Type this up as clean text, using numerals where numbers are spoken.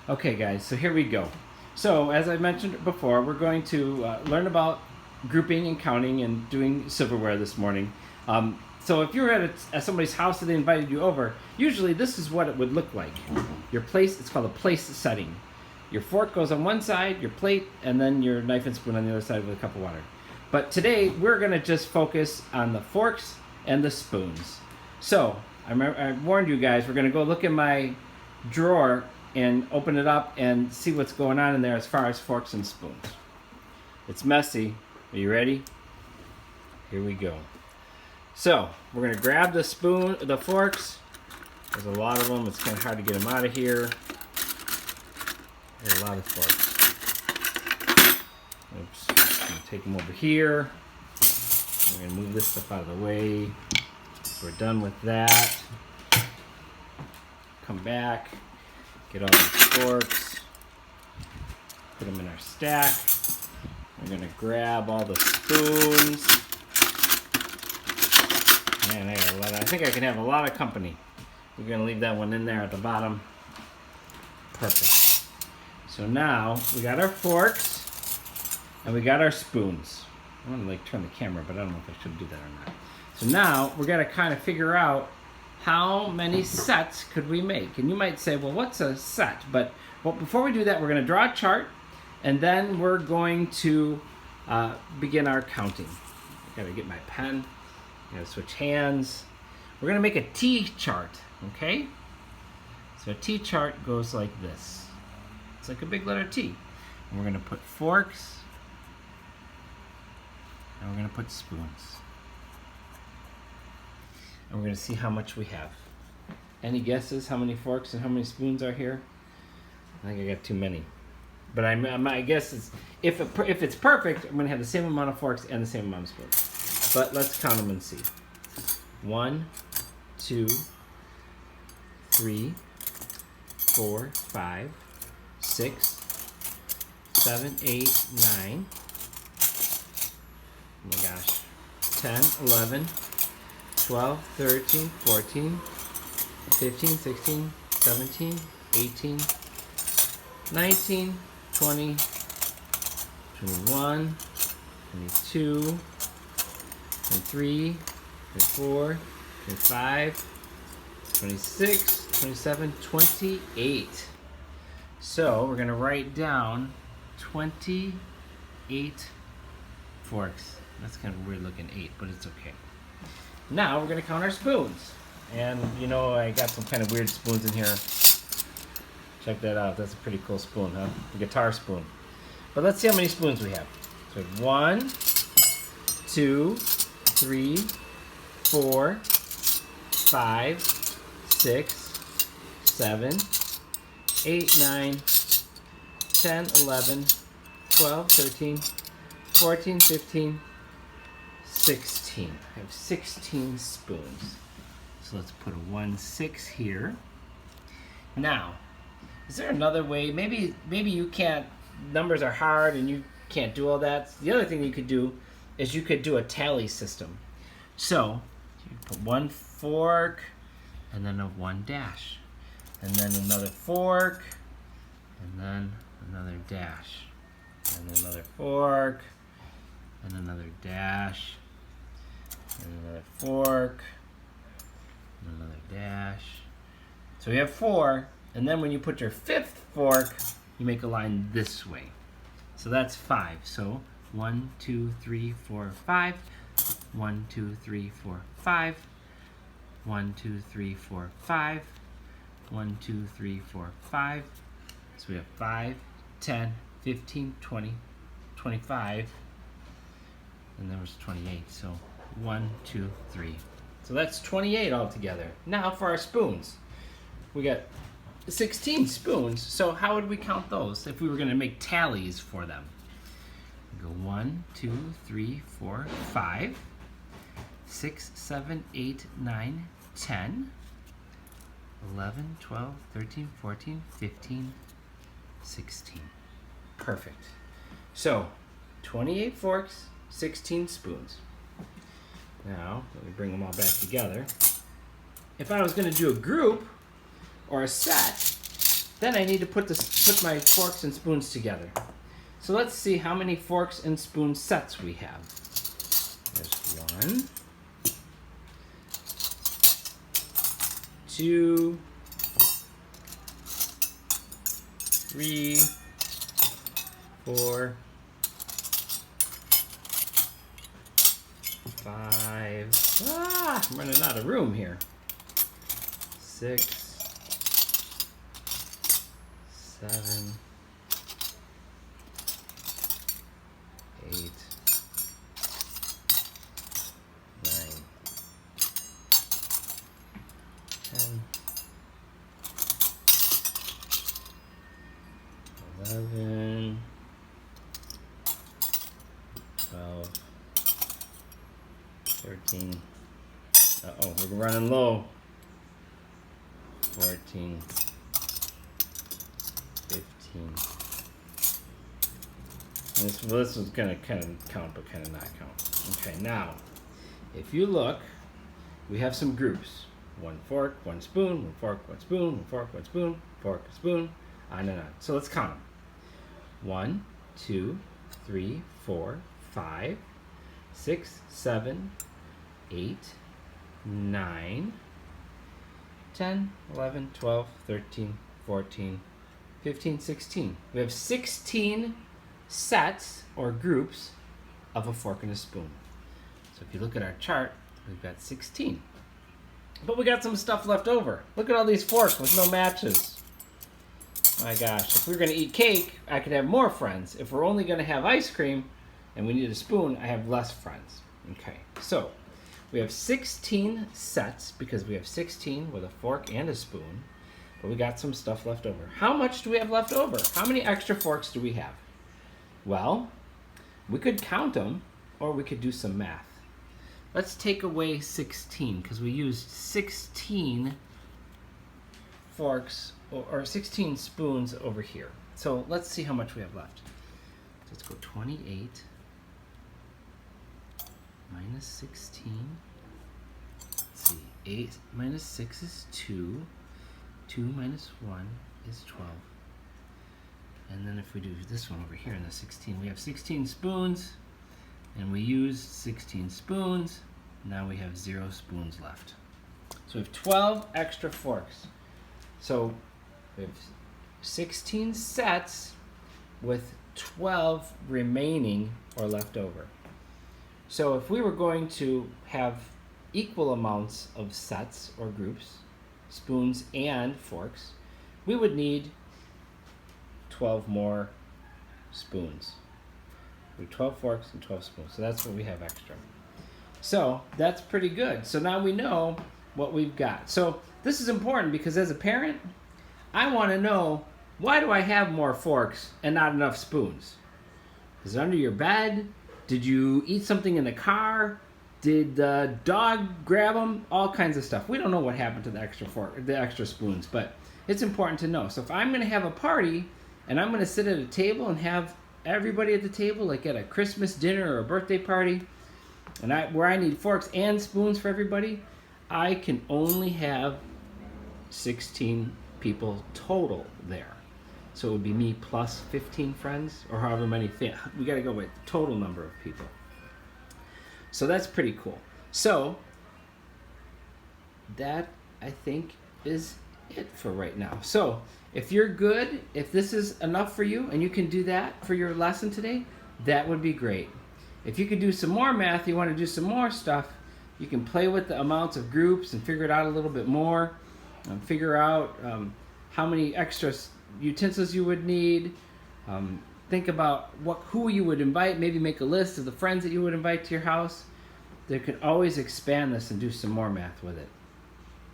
Okay, guys, so here we go. So, as I mentioned before, we're going to learn about grouping and counting and doing silverware this morning. So, if you were at somebody's house and they invited you over, usually this is what it would look like. Your place, it's called a place setting. Your fork goes on one side, your plate, and then your knife and spoon on the other side with a cup of water. But today, we're going to just focus on the forks and the spoons. So, I warned you guys, we're going to go look in my drawer and open it up and see what's going on in there as far as forks and spoons. It's messy. Are you ready? Here we go. So, we're going to grab the forks. There's a lot of them. It's kind of hard to get them out of here. There's a lot of forks. Oops. I'm going to take them over here. I'm going to move this stuff out of the way. So we're done with that. Come back. Get all these forks, put them in our stack. We're gonna grab all the spoons. Man, I got a lot. I think I can have a lot of company. We're gonna leave that one in there at the bottom. Perfect. So now we got our forks and we got our spoons. I want to turn the camera, but I don't know if I should do that or not. So now we're gonna kind of figure out how many sets could we make? And you might say, well, what's a set? But before we do that, we're going to draw a chart, and then we're going to begin our counting. I got to get my pen. I got to switch hands. We're going to make a T chart, okay? So a T chart goes like this. It's like a big letter T. And we're going to put forks, and we're going to put spoons. And we're going to see how much we have. Any guesses how many forks and how many spoons are here? I think I got too many. But my guess is if it's perfect, I'm going to have the same amount of forks and the same amount of spoons. But let's count them and see. 1, 2, 3, 4, 5, 6, 7, 8, 9. Oh my gosh. 10, 11. 12, 13, 14, 15, 16, 17, 18, 19, 20, 21, 22, 23, 24, 25, 26, 27, 28. So we're going to write down 28 forks. That's kind of weird looking 8, but it's okay. Now we're going to count our spoons. And you know, I got some kind of weird spoons in here. Check that out. That's a pretty cool spoon, huh? A guitar spoon. But let's see how many spoons we have. So we have 1, 2, 3, 4, 5, 6, 7, 8, 9, 10, 11, 12, 13, 14, 15, 16. I have 16 spoons. So let's put a 1, 6 here. Now, is there another way? Maybe you can't, numbers are hard and you can't do all that. The other thing you could do is you could do a tally system. So, you put 1 fork and then a 1 dash. And then another fork and then another dash. And another fork and another dash. And another fork, and another dash. So we have 4, and then when you put your 5th fork, you make a line this way. So that's 5. So 1, 2, 3, 4, 5. 1, 2, 3, 4, 5. 1, 2, 3, 4, 5. 1, 2, 3, 4, 5. So we have 5, 10, 15, 20, 25, and there was 28. So 1, 2, 3. So that's 28 altogether. Now for our spoons. We got 16 spoons. So how would we count those if we were going to make tallies for them? We go 1, 2, 3, 4, 5, 6, 7, 8, 9, 10, 11, 12, 13, 14, 15, 16. Perfect. So 28 forks, 16 spoons. Now, let me bring them all back together. If I was going to do a group or a set, then I need to put my forks and spoons together. So let's see how many forks and spoon sets we have. There's 1, 2, 3, 4, 5. I'm running out of room here. 6, 7, 8, 9, 10, 11, 12, 13. Uh-oh, we're running low. 14, 15. This was gonna kind of count, but kind of not count. Okay, now, if you look, we have some groups. 1 fork, 1 spoon, 1 fork, 1 spoon, 1 fork, 1 spoon, fork, spoon, on and on. So let's count them. 1, 2, 3, 4, 5, 6, 7, 8, 9, 10, 11, 12, 13, 14, 15, 16. We have 16 sets or groups of a fork and a spoon. So if you look at our chart, we've got 16. But we got some stuff left over. Look at all these forks with no matches. My gosh, if we were going to eat cake, I could have more friends. If we're only going to have ice cream and we need a spoon, I have less friends. Okay, so we have 16 sets because we have 16 with a fork and a spoon, but we got some stuff left over. How much do we have left over? How many extra forks do we have? Well, we could count them or we could do some math. Let's take away 16 because we used 16 forks or 16 spoons over here. So let's see how much we have left. Let's go 28 minus 16. Let's see, 8 minus 6 is 2. 2 minus 1 is 12. And then if we do this one over here in the 16, we have 16 spoons, and we used 16 spoons. Now we have 0 spoons left. So we have 12 extra forks. So we have 16 sets with 12 remaining or left over. So if we were going to have equal amounts of sets or groups, spoons and forks, we would need 12 more spoons. We have 12 forks and 12 spoons, so that's what we have extra. So that's pretty good. So now we know what we've got. So this is important because as a parent, I want to know, why do I have more forks and not enough spoons? Is it under your bed? Did you eat something in the car? Did the dog grab them? All kinds of stuff. We don't know what happened to the extra spoons, but it's important to know. So if I'm going to have a party and I'm going to sit at a table and have everybody at the table, like at a Christmas dinner or a birthday party, and where I need forks and spoons for everybody, I can only have 16 people total there. So it would be me plus 15 friends, or however many. We got to go with the total number of people. So that's pretty cool. So that, I think, is it for right now. So if you're good, if this is enough for you and you can do that for your lesson today, that would be great. If you could do some more math, you want to do some more stuff, you can play with the amounts of groups and figure it out a little bit more. Figure out how many extra utensils you would need. Think about who you would invite. Maybe make a list of the friends that you would invite to your house. They could always expand this and do some more math with it.